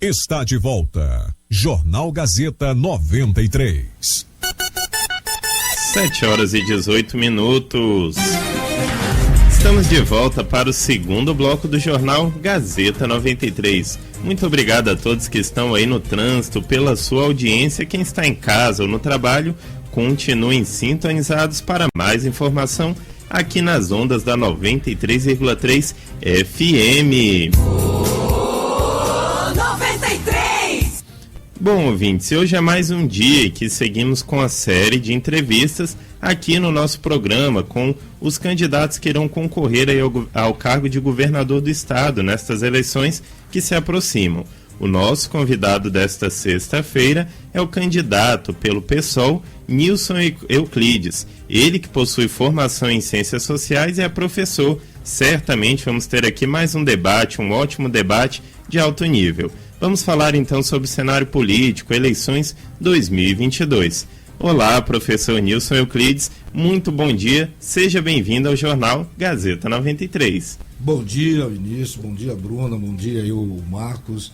Está de volta. Jornal Gazeta 93. 7h18. Estamos de volta para o segundo bloco do Jornal Gazeta 93. Muito obrigado a todos que estão aí no trânsito, pela sua audiência. Quem está em casa ou no trabalho, continuem sintonizados para mais informação aqui nas ondas da 93,3 FM. Bom, ouvintes, hoje é mais um dia que seguimos com a série de entrevistas aqui no nosso programa com os candidatos que irão concorrer aí ao cargo de governador do estado nestas eleições que se aproximam. O nosso convidado desta sexta-feira é o candidato pelo PSOL, Nilson Euclides. Ele que possui formação em Ciências Sociais e é professor. Certamente vamos ter aqui mais um debate, um ótimo debate de alto nível. Vamos falar então sobre o cenário político, eleições 2022. Olá, professor Nilson Euclides, muito bom dia, seja bem-vindo ao Jornal Gazeta 93. Bom dia, Vinícius, bom dia, Bruna, bom dia, Marcos,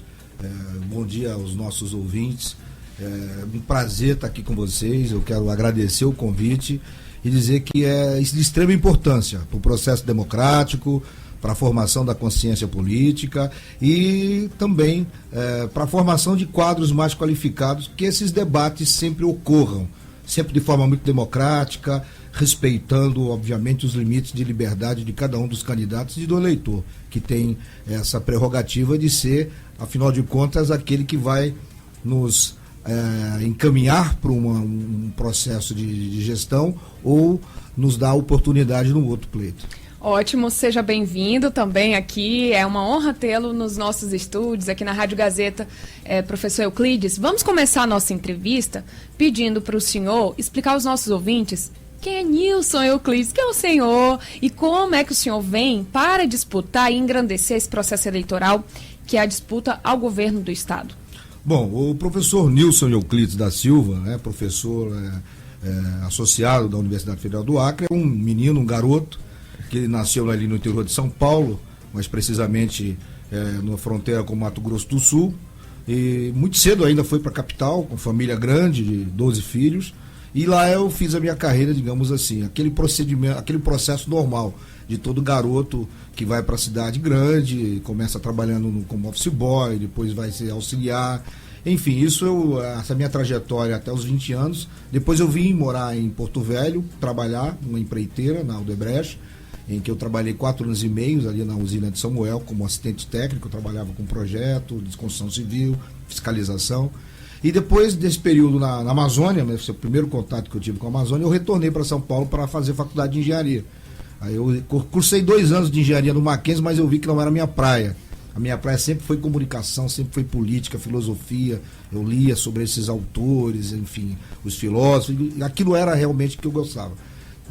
bom dia aos nossos ouvintes. É um prazer estar aqui com vocês, eu quero agradecer o convite e dizer que é de extrema importância para o processo democrático, para a formação da consciência política e também para a formação de quadros mais qualificados, que esses debates sempre ocorram, sempre de forma muito democrática, respeitando, obviamente, os limites de liberdade de cada um dos candidatos e do eleitor, que tem essa prerrogativa de ser, afinal de contas, aquele que vai nos encaminhar para um processo de gestão ou nos dar oportunidade no outro pleito. Ótimo, seja bem-vindo também aqui, é uma honra tê-lo nos nossos estúdios, aqui na Rádio Gazeta, professor Euclides. Vamos começar a nossa entrevista pedindo para o senhor explicar aos nossos ouvintes quem é Nilson Euclides, quem é o senhor e como é que o senhor vem para disputar e engrandecer esse processo eleitoral que é a disputa ao governo do Estado. Bom, o professor Nilson Euclides da Silva, professor associado da Universidade Federal do Acre, é um menino, um garoto, que nasceu ali no interior de São Paulo, mais precisamente na fronteira com Mato Grosso do Sul, e muito cedo ainda foi para a capital, com família grande, de 12 filhos, e lá eu fiz a minha carreira, digamos assim, aquele procedimento, aquele processo normal de todo garoto que vai para a cidade grande, começa trabalhando como office boy, depois vai ser auxiliar, enfim, essa minha trajetória até os 20 anos. Depois eu vim morar em Porto Velho, trabalhar numa empreiteira, na Aldebrecht, em que eu trabalhei 4 anos e meio ali na usina de Samuel como assistente técnico. Eu trabalhava com projeto de construção civil, fiscalização. E depois desse período na Amazônia, esse é o primeiro contato que eu tive com a Amazônia, eu retornei para São Paulo para fazer faculdade de engenharia. Aí eu cursei 2 anos de engenharia no Mackenzie, mas eu vi que não era a minha praia. A minha praia sempre foi comunicação, sempre foi política, filosofia. Eu lia sobre esses autores, enfim, os filósofos, e aquilo era realmente o que eu gostava.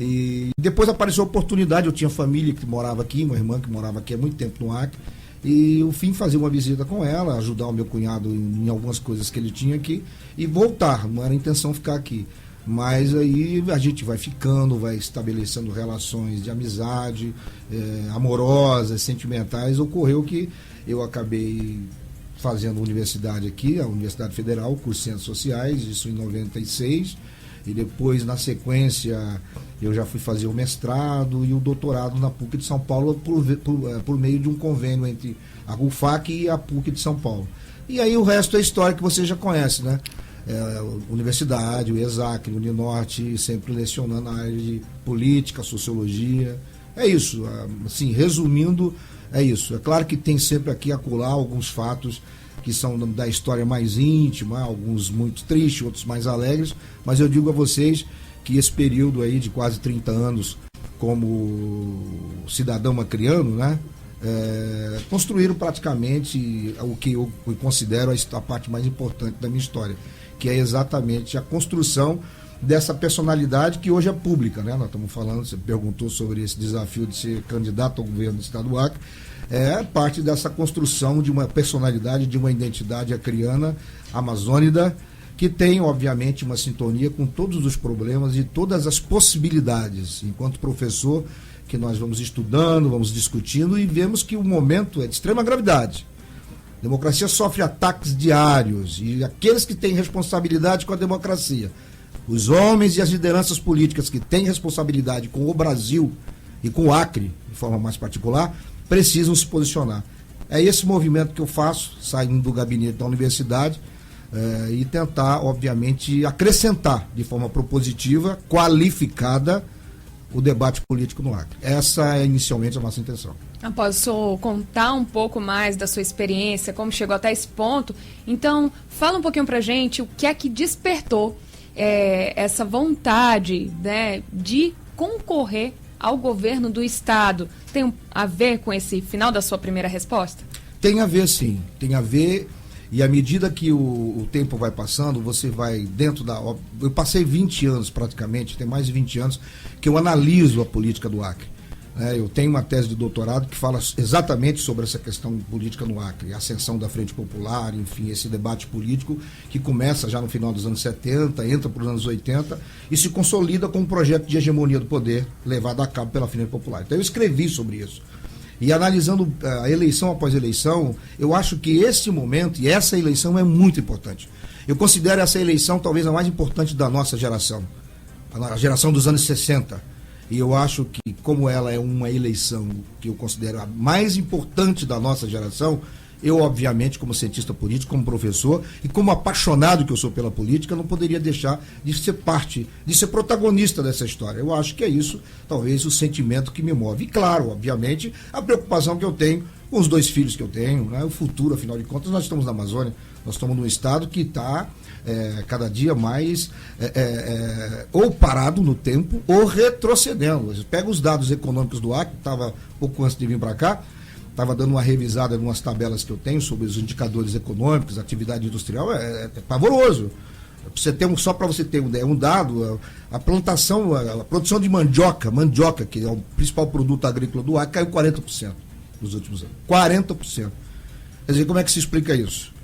E depois apareceu a oportunidade, eu tinha família que morava aqui, uma irmã que morava aqui há muito tempo no Acre, e eu fui fazer uma visita com ela, ajudar o meu cunhado em algumas coisas que ele tinha aqui, e voltar, não era a intenção ficar aqui. Mas aí a gente vai ficando, vai estabelecendo relações de amizade, amorosas, sentimentais. Ocorreu que eu acabei fazendo universidade aqui, a Universidade Federal, curso de Ciências Sociais, isso em 96, e depois, na sequência, eu já fui fazer o mestrado e o doutorado na PUC de São Paulo por meio de um convênio entre a UFAC e a PUC de São Paulo. E aí o resto é história que você já conhece, né? Universidade, o ESAC, o Uninorte, sempre lecionando na área de política, sociologia. É isso, assim, resumindo, é isso. É claro que tem sempre aqui acolá alguns fatos que são da história mais íntima, alguns muito tristes, outros mais alegres, mas eu digo a vocês que esse período aí de quase 30 anos como cidadão acriano, né, construíram praticamente o que eu considero a parte mais importante da minha história, que é exatamente a construção dessa personalidade que hoje é pública, né? Nós estamos falando, você perguntou sobre esse desafio de ser candidato ao governo do estado do Acre, é parte dessa construção de uma personalidade, de uma identidade acriana, amazônida, que tem, obviamente, uma sintonia com todos os problemas e todas as possibilidades, enquanto professor, que nós vamos estudando, vamos discutindo e vemos que o momento é de extrema gravidade. A democracia sofre ataques diários e aqueles que têm responsabilidade com a democracia, os homens e as lideranças políticas que têm responsabilidade com o Brasil e com o Acre, de forma mais particular, precisam se posicionar. É esse movimento que eu faço, saindo do gabinete da universidade, e tentar, obviamente, acrescentar de forma propositiva, qualificada, o debate político no Acre. Essa é inicialmente a nossa intenção. Posso contar um pouco mais da sua experiência, como chegou até esse ponto? Então, fala um pouquinho pra gente o que é que despertou essa vontade, né, de concorrer ao governo do Estado. Tem a ver com esse final da sua primeira resposta? Tem a ver, sim. Tem a ver. E à medida que o tempo vai passando, você vai dentro da... Eu passei 20 anos praticamente, tem mais de 20 anos, que eu analiso a política do Acre. Eu tenho uma tese de doutorado que fala exatamente sobre essa questão política no Acre, a ascensão da Frente Popular, enfim, esse debate político que começa já no final dos anos 70, entra para os anos 80 e se consolida com um projeto de hegemonia do poder levado a cabo pela Frente Popular. Então eu escrevi sobre isso. E analisando a eleição após eleição, eu acho que esse momento e essa eleição é muito importante. Eu considero essa eleição talvez a mais importante da nossa geração, a geração dos anos 60. E eu acho que, como ela é uma eleição que eu considero a mais importante da nossa geração, eu, obviamente, como cientista político, como professor e como apaixonado que eu sou pela política, não poderia deixar de ser parte, de ser protagonista dessa história. Eu acho que é isso, talvez, o sentimento que me move. E, claro, obviamente, a preocupação que eu tenho com os 2 filhos que eu tenho, né? O futuro, afinal de contas, nós estamos na Amazônia, nós estamos num estado que está cada dia mais ou parado no tempo ou retrocedendo. Pega os dados econômicos do Acre, estava pouco antes de vir para cá, estava dando uma revisada em umas tabelas que eu tenho sobre os indicadores econômicos, atividade industrial, é pavoroso. Só para você ter um dado, a plantação, a produção de mandioca, que é o principal produto agrícola do Acre, caiu 40% nos últimos anos. 40%. Quer dizer, como é que se explica isso?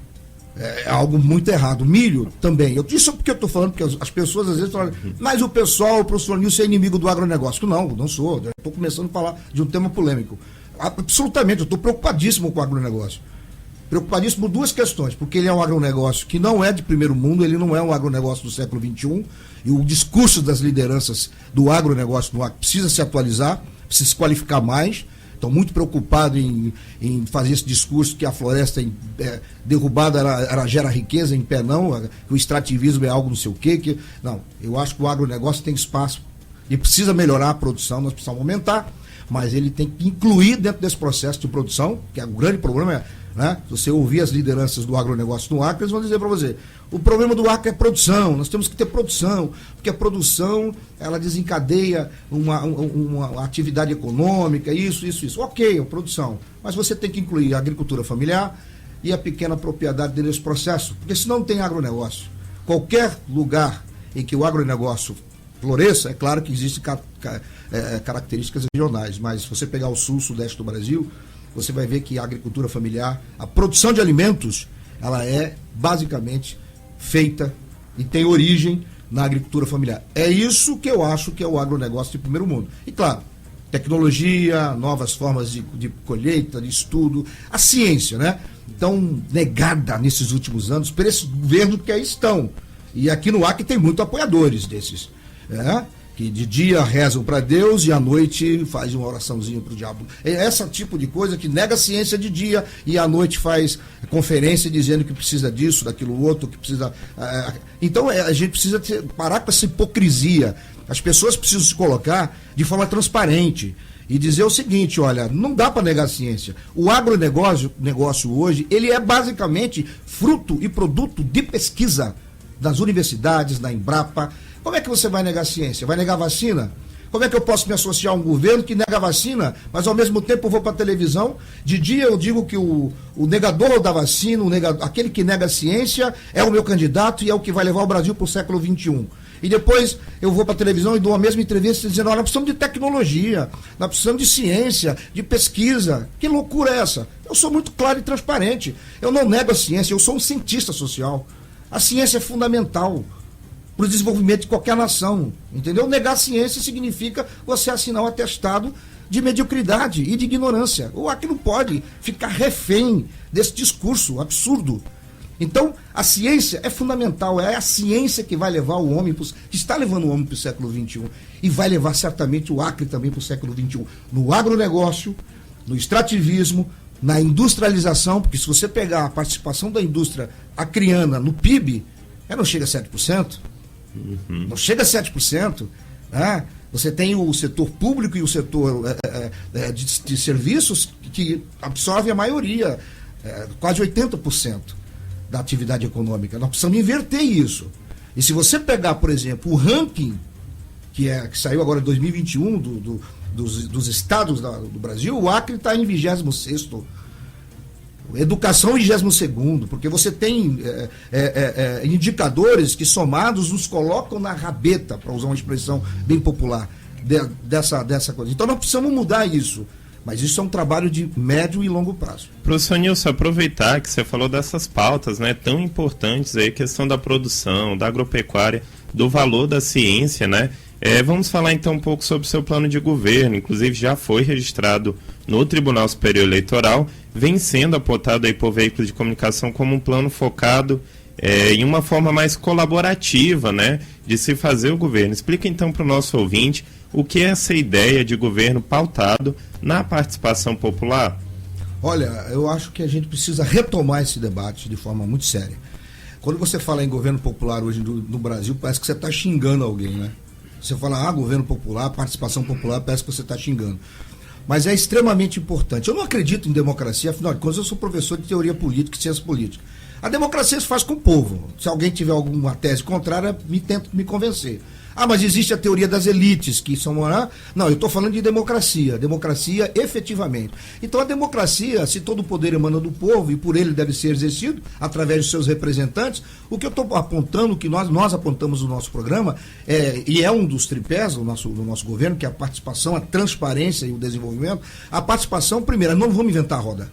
É algo muito errado. Milho também. Isso é porque eu estou falando, porque as pessoas às vezes falam, mas o professor Nilson é inimigo do agronegócio. Não sou. Estou começando a falar de um tema polêmico. Absolutamente, eu estou preocupadíssimo com o agronegócio. Preocupadíssimo por 2 questões, porque ele é um agronegócio que não é de primeiro mundo, ele não é um agronegócio do século XXI, e o discurso das lideranças do agronegócio no Acre precisa se atualizar, precisa se qualificar mais. Estão muito preocupados em fazer esse discurso que a floresta derrubada ela gera riqueza, em pé não, que o extrativismo é algo não sei o quê. Não, eu acho que o agronegócio tem espaço e precisa melhorar a produção, nós precisamos aumentar, mas ele tem que incluir dentro desse processo de produção, que é o grande problema, né? Se você ouvir as lideranças do agronegócio no Acre, eles vão dizer para você, o problema do Acre é produção, nós temos que ter produção, porque a produção, ela desencadeia uma atividade econômica, isso. Ok, a produção, mas você tem que incluir a agricultura familiar e a pequena propriedade dentro desse processo, porque senão não tem agronegócio. Qualquer lugar em que o agronegócio floresça, é claro que existem características regionais, mas se você pegar o sul, sudeste do Brasil, você vai ver que a agricultura familiar, a produção de alimentos, ela é basicamente feita e tem origem na agricultura familiar. É isso que eu acho que é o agronegócio de primeiro mundo. E claro, tecnologia, novas formas de colheita, de estudo, a ciência, né? Então, negada nesses últimos anos por esse governo que aí estão. E aqui no Acre tem muitos apoiadores desses, que de dia rezam para Deus e à noite faz uma oraçãozinha para o diabo. É esse tipo de coisa que nega a ciência de dia e à noite faz conferência dizendo que precisa disso, daquilo outro, que precisa... Então a gente precisa parar com essa hipocrisia. As pessoas precisam se colocar de forma transparente e dizer o seguinte, olha, não dá para negar a ciência. O agronegócio hoje, ele é basicamente fruto e produto de pesquisa das universidades, da Embrapa. Como é que você vai negar a ciência? Vai negar a vacina? Como é que eu posso me associar a um governo que nega a vacina, mas ao mesmo tempo eu vou para a televisão? De dia eu digo que o negador da vacina, aquele que nega a ciência, é o meu candidato e é o que vai levar o Brasil para o século XXI. E depois eu vou para a televisão e dou a mesma entrevista dizendo, olha, nós precisamos de tecnologia, nós precisamos de ciência, de pesquisa. Que loucura é essa? Eu sou muito claro e transparente. Eu não nego a ciência, eu sou um cientista social. A ciência é fundamental para o desenvolvimento de qualquer nação, entendeu? Negar a ciência significa você assinar um atestado de mediocridade e de ignorância. O Acre não pode ficar refém desse discurso absurdo. Então, a ciência é fundamental, é a ciência que vai levar o homem, que está levando o homem para o século XXI, e vai levar certamente o Acre também para o século XXI, no agronegócio, no extrativismo, na industrialização, porque se você pegar a participação da indústria acreana no PIB, ela não chega a 7%, não chega a 7%, né? Você tem o setor público e o setor de serviços que absorvem a maioria, quase 80%. Da atividade econômica. Nós precisamos inverter isso. E se você pegar, por exemplo, o ranking que saiu agora em 2021 dos estados do Brasil, o Acre está em 26º. Educação em 22º, porque você tem indicadores que somados nos colocam na rabeta, para usar uma expressão bem popular, dessa coisa. Então nós precisamos mudar isso. Mas isso é um trabalho de médio e longo prazo. Professor Nilson, aproveitar que você falou dessas pautas, né, tão importantes aí, questão da produção, da agropecuária, do valor da ciência, né? Vamos falar então um pouco sobre o seu plano de governo, inclusive já foi registrado no Tribunal Superior Eleitoral, vem sendo apontado aí por veículos de comunicação como um plano focado em uma forma mais colaborativa, né, de se fazer o governo. Explica então para o nosso ouvinte o que é essa ideia de governo pautado na participação popular. Olha, eu acho que a gente precisa retomar esse debate de forma muito séria. Quando você fala em governo popular hoje no Brasil, parece que você está xingando alguém, né? Você fala, governo popular, participação popular, parece que você está xingando. Mas é extremamente importante. Eu não acredito em democracia, afinal de contas eu sou professor de teoria política e ciência política. A democracia se faz com o povo. Se alguém tiver alguma tese contrária, tenta me convencer. Mas existe a teoria das elites, que são... Não, eu estou falando de democracia efetivamente. Então a democracia, se todo o poder emana do povo e por ele deve ser exercido através de seus representantes, o que eu estou apontando, que nós apontamos no nosso programa, e é um dos tripés do nosso governo, que é a participação, a transparência e o desenvolvimento. A participação, primeiro, não vamos inventar a roda.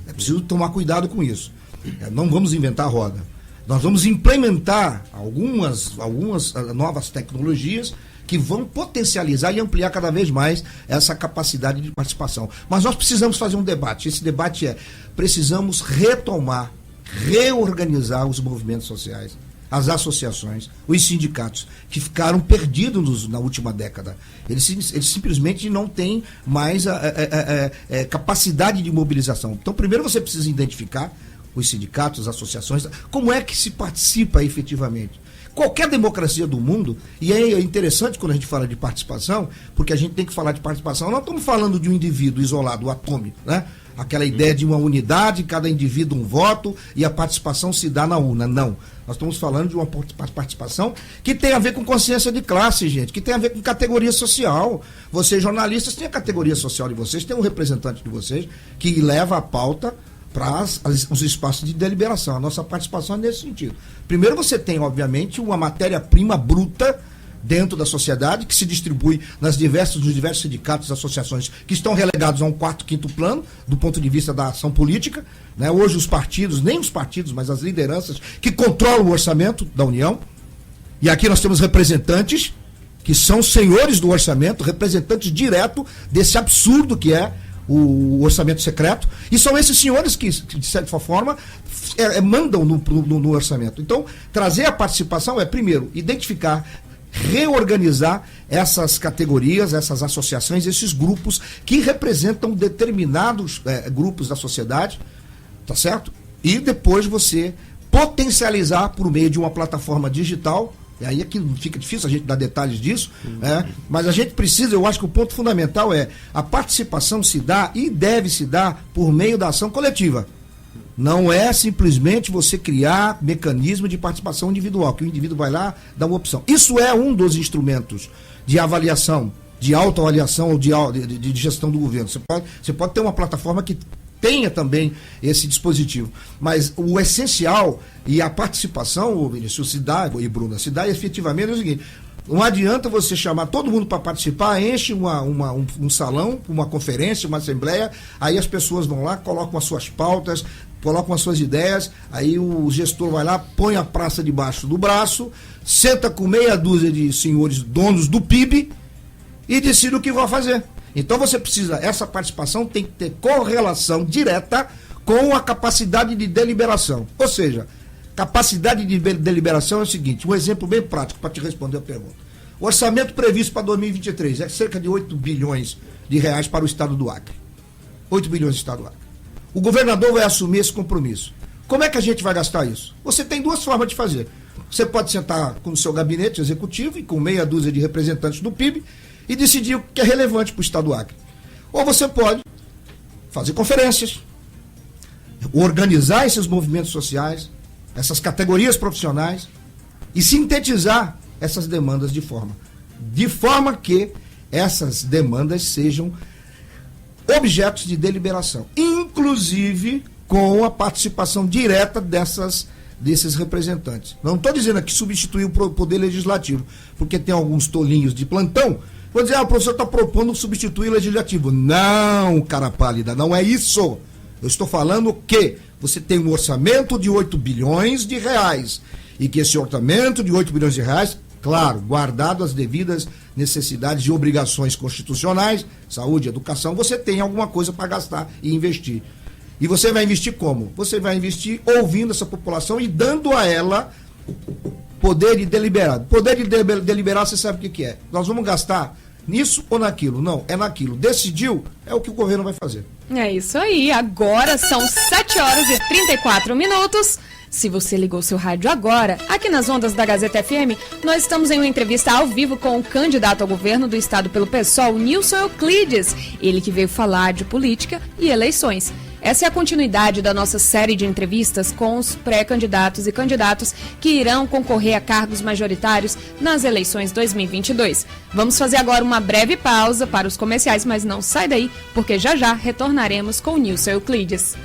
É preciso tomar cuidado com isso. Não vamos inventar a roda. Nós vamos implementar algumas novas tecnologias que vão potencializar e ampliar cada vez mais essa capacidade de participação. Mas nós precisamos fazer um debate. Esse debate precisamos reorganizar os movimentos sociais, as associações, os sindicatos, que ficaram perdidos na última década. Eles simplesmente não têm mais capacidade de mobilização. Então, primeiro você precisa identificar os sindicatos, as associações, como é que se participa efetivamente. Qualquer democracia do mundo, e é interessante quando a gente fala de participação, porque a gente tem que falar de participação, não estamos falando de um indivíduo isolado, o atômico, né? Aquela ideia de uma unidade, cada indivíduo um voto e a participação se dá na urna. Não. Nós estamos falando de uma participação que tem a ver com consciência de classe, gente, que tem a ver com categoria social. Vocês, jornalistas, têm a categoria social de vocês, tem um representante de vocês que leva a pauta para os espaços de deliberação. A nossa participação é nesse sentido. Primeiro você tem, obviamente, uma matéria-prima bruta dentro da sociedade, que se distribui nos diversos sindicatos e associações que estão relegados a um quarto, quinto plano, do ponto de vista da ação política, né? Hoje os partidos, nem os partidos, mas as lideranças que controlam o orçamento da União, e aqui nós temos representantes que são senhores do orçamento, representantes direto desse absurdo que é o orçamento secreto, e são esses senhores que de certa forma, mandam no orçamento. Então, trazer a participação primeiro, identificar, reorganizar essas categorias, essas associações, esses grupos que representam determinados grupos da sociedade, tá certo? E depois você potencializar por meio de uma plataforma digital. E aí é que fica difícil a gente dar detalhes disso, mas a gente precisa, eu acho que o ponto fundamental a participação se dá e deve se dar por meio da ação coletiva. Não é simplesmente você criar mecanismo de participação individual, que o indivíduo vai lá, dá uma opção. Isso é um dos instrumentos de avaliação, de autoavaliação ou de gestão do governo. Você pode ter uma plataforma que tenha também esse dispositivo. Mas o essencial e a participação, Vinícius, se dá, e Bruna, se dá efetivamente é o seguinte: não adianta você chamar todo mundo para participar, enche um salão, uma conferência, uma assembleia, aí as pessoas vão lá, colocam as suas pautas, colocam as suas ideias, aí o gestor vai lá, põe a praça debaixo do braço, senta com meia dúzia de senhores donos do PIB e decide o que vai fazer. Então você precisa, essa participação tem que ter correlação direta com a capacidade de deliberação. Ou seja, capacidade de deliberação é o seguinte, um exemplo bem prático para te responder a pergunta. O orçamento previsto para 2023 é cerca de 8 bilhões de reais para o estado do Acre. 8 bilhões do estado do Acre. O governador vai assumir esse compromisso. Como é que a gente vai gastar isso? Você tem duas formas de fazer. Você pode sentar com o seu gabinete executivo e com meia dúzia de representantes do PIB e decidir o que é relevante para o estado do Acre. Ou você pode fazer conferências, organizar esses movimentos sociais, essas categorias profissionais e sintetizar essas demandas de forma que essas demandas sejam objetos de deliberação, inclusive com a participação direta desses representantes. Não estou dizendo aqui substituir o poder legislativo, porque tem alguns tolinhos de plantão. Vou dizer, o professor está propondo substituir o legislativo. Não, cara pálida, não é isso. Eu estou falando que você tem um orçamento de 8 bilhões de reais e que esse orçamento de 8 bilhões de reais, claro, guardado as devidas necessidades e obrigações constitucionais, saúde, educação, você tem alguma coisa para gastar e investir. E você vai investir como? Você vai investir ouvindo essa população e dando a ela poder de deliberar. Poder de deliberar, você sabe o que é. Nós vamos gastar nisso ou naquilo? Não, é naquilo. Decidiu, é o que o governo vai fazer. É isso aí. Agora são 7h34. Se você ligou seu rádio agora, aqui nas ondas da Gazeta FM, nós estamos em uma entrevista ao vivo com o candidato ao governo do estado pelo PSOL, Nilson Euclides. Ele que veio falar de política e eleições. Essa é a continuidade da nossa série de entrevistas com os pré-candidatos e candidatos que irão concorrer a cargos majoritários nas eleições 2022. Vamos fazer agora uma breve pausa para os comerciais, mas não sai daí, porque já já retornaremos com o Nilson Euclides.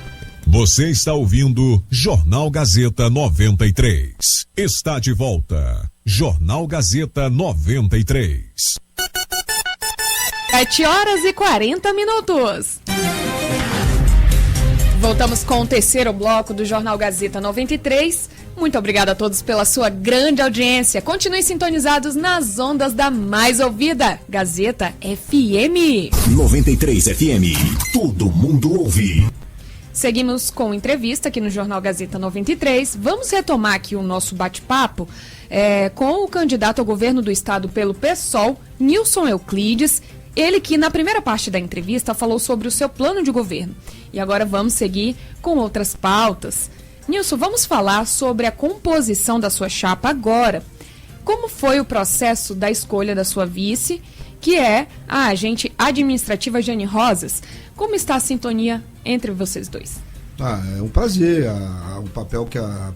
Você está ouvindo Jornal Gazeta 93. Está de volta. Jornal Gazeta 93. 7h40. Voltamos com o terceiro bloco do Jornal Gazeta 93. Muito obrigada a todos pela sua grande audiência. Continuem sintonizados nas ondas da mais ouvida, Gazeta FM. 93 FM, todo mundo ouve. Seguimos com entrevista aqui no Jornal Gazeta 93. Vamos retomar aqui o nosso bate-papo com o candidato ao governo do estado pelo PSOL, Nilson Euclides. Ele que na primeira parte da entrevista falou sobre o seu plano de governo. E agora vamos seguir com outras pautas. Nilson, vamos falar sobre a composição da sua chapa agora. Como foi o processo da escolha da sua vice, que é a agente administrativa Jane Rosas? Como está a sintonia entre vocês dois? É um prazer. O papel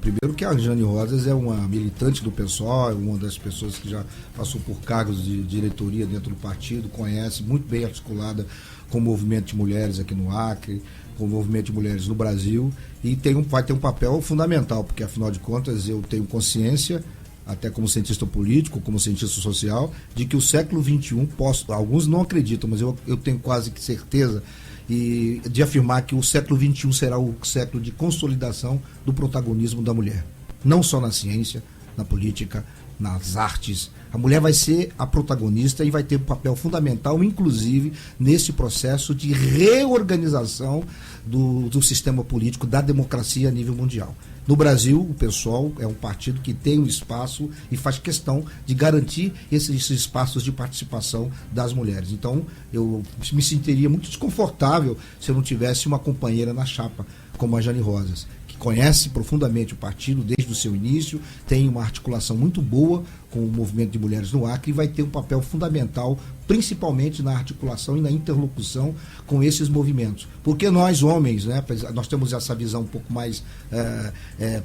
primeiro que a Jane Rosas é uma militante do PSOL, é uma das pessoas que já passou por cargos de diretoria dentro do partido, conhece, muito bem articulada com o movimento de mulheres aqui no Acre, com o movimento de mulheres no Brasil, e vai ter um papel fundamental, porque afinal de contas eu tenho consciência, até como cientista político, como cientista social, de que o século XXI, alguns não acreditam, mas eu tenho quase que certeza de afirmar que o século XXI será o século de consolidação do protagonismo da mulher. Não só na ciência, na política, nas artes. A mulher vai ser a protagonista e vai ter um papel fundamental, inclusive, nesse processo de reorganização do sistema político, da democracia a nível mundial. No Brasil, o PSOL é um partido que tem um espaço e faz questão de garantir esses espaços de participação das mulheres. Então, eu me sentiria muito desconfortável se eu não tivesse uma companheira na chapa, como a Jane Rosas, que conhece profundamente o partido desde o seu início, tem uma articulação muito boa com o movimento de mulheres no Acre e vai ter um papel fundamental, principalmente na articulação e na interlocução com esses movimentos. Porque nós, homens, né, nós temos essa visão um pouco mais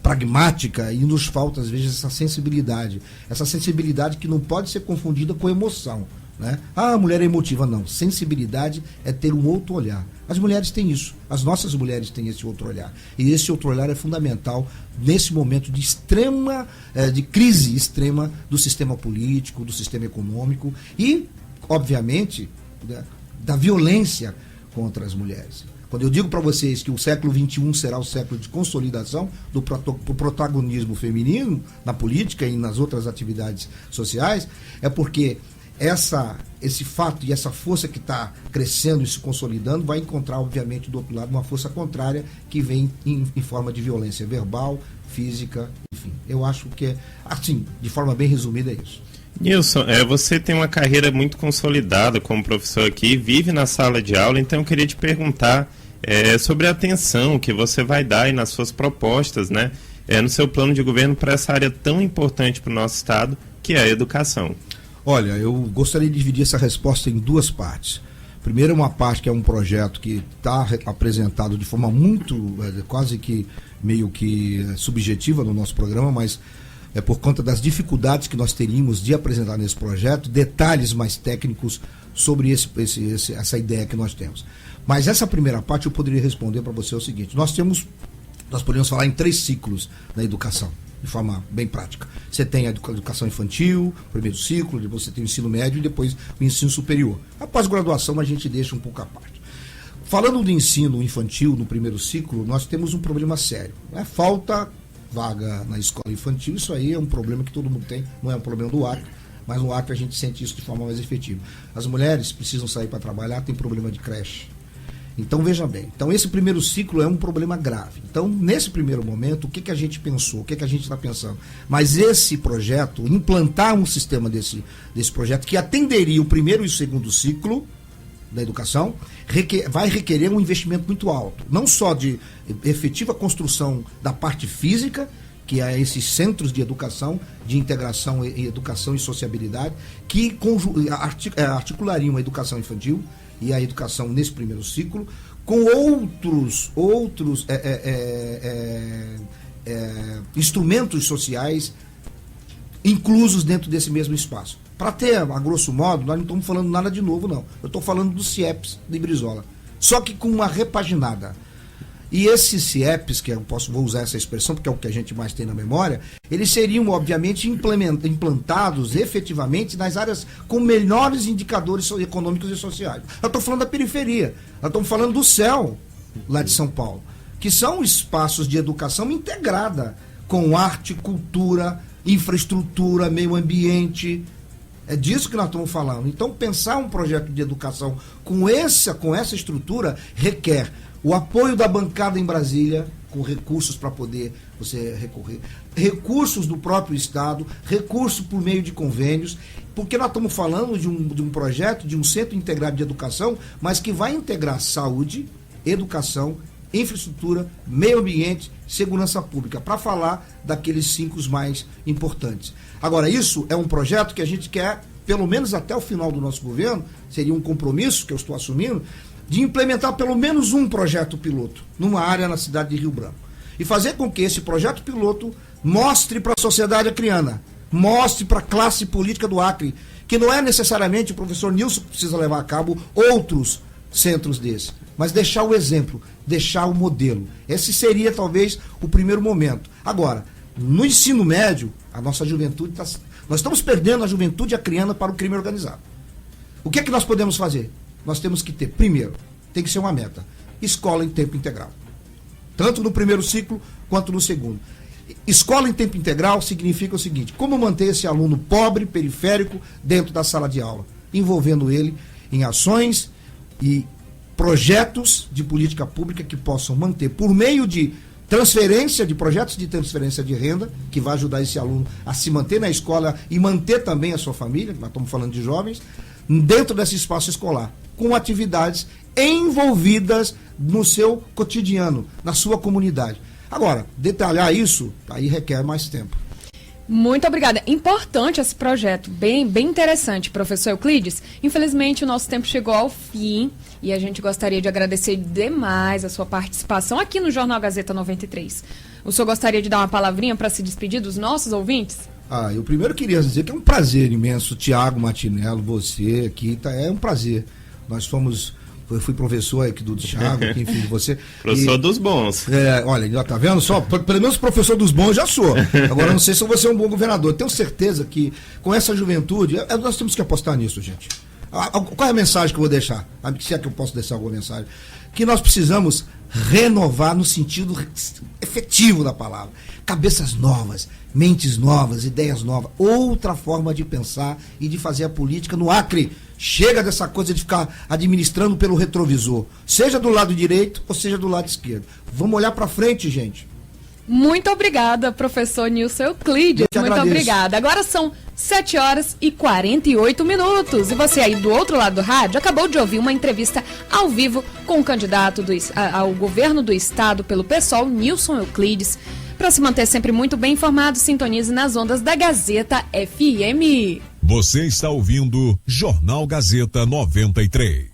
pragmática e nos falta, às vezes, essa sensibilidade que não pode ser confundida com emoção. Né? A mulher é emotiva, não. Sensibilidade é ter um outro olhar. As mulheres têm isso, as nossas mulheres têm esse outro olhar. E esse outro olhar é fundamental nesse momento de de crise extrema do sistema político, do sistema econômico e, obviamente, da violência contra as mulheres. Quando eu digo para vocês que o século XXI será o século de consolidação do protagonismo feminino na política e nas outras atividades sociais, é porque esse fato e essa força que está crescendo e se consolidando vai encontrar, obviamente, do outro lado, uma força contrária que vem em forma de violência verbal, física, enfim. Eu acho que, assim, de forma bem resumida, é isso. Nilson, você tem uma carreira muito consolidada como professor aqui, vive na sala de aula, então eu queria te perguntar sobre a atenção que você vai dar aí nas suas propostas, né, no seu plano de governo para essa área tão importante para o nosso estado, que é a educação. Olha, eu gostaria de dividir essa resposta em duas partes. Primeiro, uma parte que é um projeto que está apresentado de forma muito, quase que meio que subjetiva no nosso programa, mas é por conta das dificuldades que nós teríamos de apresentar nesse projeto, detalhes mais técnicos sobre essa ideia que nós temos. Mas essa primeira parte eu poderia responder para você o seguinte: nós podemos falar em 3 ciclos da educação, de forma bem prática. Você tem a educação infantil, primeiro ciclo, depois você tem o ensino médio e depois o ensino superior. A pós-graduação a gente deixa um pouco à parte. Falando do ensino infantil, no primeiro ciclo, nós temos um problema sério. Falta vaga na escola infantil, isso aí é um problema que todo mundo tem, não é um problema do Acre, mas no Acre a gente sente isso de forma mais efetiva. As mulheres precisam sair para trabalhar, tem problema de creche. Então, veja bem, esse primeiro ciclo é um problema grave. Então, nesse primeiro momento, o que a gente pensou, o que a gente está pensando? Mas esse projeto, implantar um sistema desse projeto que atenderia o primeiro e o segundo ciclo da educação, vai requerer um investimento muito alto. Não só de efetiva construção da parte física, que é esses centros de educação, de integração e educação e sociabilidade, que articulariam a educação infantil e a educação nesse primeiro ciclo, com outros instrumentos sociais inclusos dentro desse mesmo espaço. Para ter, a grosso modo, nós não estamos falando nada de novo, não. Eu estou falando dos CIEPs de Brizola, só que com uma repaginada. E esses CIEPs, que vou usar essa expressão porque é o que a gente mais tem na memória, eles seriam, obviamente, implantados efetivamente nas áreas com melhores indicadores econômicos e sociais. Eu estou falando da periferia, nós estamos falando do céu, lá de São Paulo, que são espaços de educação integrada com arte, cultura, infraestrutura, meio ambiente. É disso que nós estamos falando. Então, pensar um projeto de educação com essa estrutura requer o apoio da bancada em Brasília, com recursos para poder você recorrer, recursos do próprio Estado, recursos por meio de convênios, porque nós estamos falando de um projeto, de um centro integrado de educação, mas que vai integrar saúde, educação, infraestrutura, meio ambiente, segurança pública, para falar daqueles 5 mais importantes. Agora, isso é um projeto que a gente quer, pelo menos até o final do nosso governo, seria um compromisso que eu estou assumindo, de implementar pelo menos um projeto piloto numa área na cidade de Rio Branco. E fazer com que esse projeto piloto mostre para a sociedade acriana, mostre para a classe política do Acre, que não é necessariamente o professor Nilson que precisa levar a cabo outros centros desses, mas deixar o exemplo, deixar o modelo. Esse seria talvez o primeiro momento. Agora, no ensino médio, a nossa juventude nós estamos perdendo a juventude acriana para o crime organizado. O que é que nós podemos fazer? Nós temos que ter, primeiro, tem que ser uma meta, escola em tempo integral. Tanto no primeiro ciclo, quanto no segundo. Escola em tempo integral significa o seguinte: como manter esse aluno pobre, periférico, dentro da sala de aula, envolvendo ele em ações e projetos de política pública que possam manter, por meio de transferência, de projetos de transferência de renda, que vai ajudar esse aluno a se manter na escola e manter também a sua família, nós estamos falando de jovens, dentro desse espaço escolar, com atividades envolvidas no seu cotidiano, na sua comunidade. Agora, detalhar isso, aí requer mais tempo. Muito obrigada. Importante esse projeto, bem interessante, professor Euclides. Infelizmente, o nosso tempo chegou ao fim e a gente gostaria de agradecer demais a sua participação aqui no Jornal Gazeta 93. O senhor gostaria de dar uma palavrinha para se despedir dos nossos ouvintes? Eu primeiro queria dizer que é um prazer imenso, Tiago Martinello, você aqui, é um prazer. Eu fui professor aqui do Tiago, enfim, de você. Professor dos bons. Olha, já tá vendo? Pelo menos professor dos bons eu já sou. Agora, não sei se eu vou ser um bom governador. Tenho certeza que com essa juventude, nós temos que apostar nisso, gente. Qual é a mensagem que eu vou deixar? Se é que eu posso deixar alguma mensagem? Que nós precisamos renovar no sentido efetivo da palavra. Cabeças novas, mentes novas, ideias novas, outra forma de pensar e de fazer a política no Acre. Chega dessa coisa de ficar administrando pelo retrovisor, seja do lado direito ou seja do lado esquerdo. Vamos olhar para frente, gente. Muito obrigada, professor Nilson Euclides. Muito agradeço. obrigada. Agora são 7h48. E você aí do outro lado do rádio acabou de ouvir uma entrevista ao vivo com o candidato ao governo do estado pelo PSOL, Nilson Euclides. Para se manter sempre muito bem informado, sintonize nas ondas da Gazeta FM. Você está ouvindo Jornal Gazeta 93.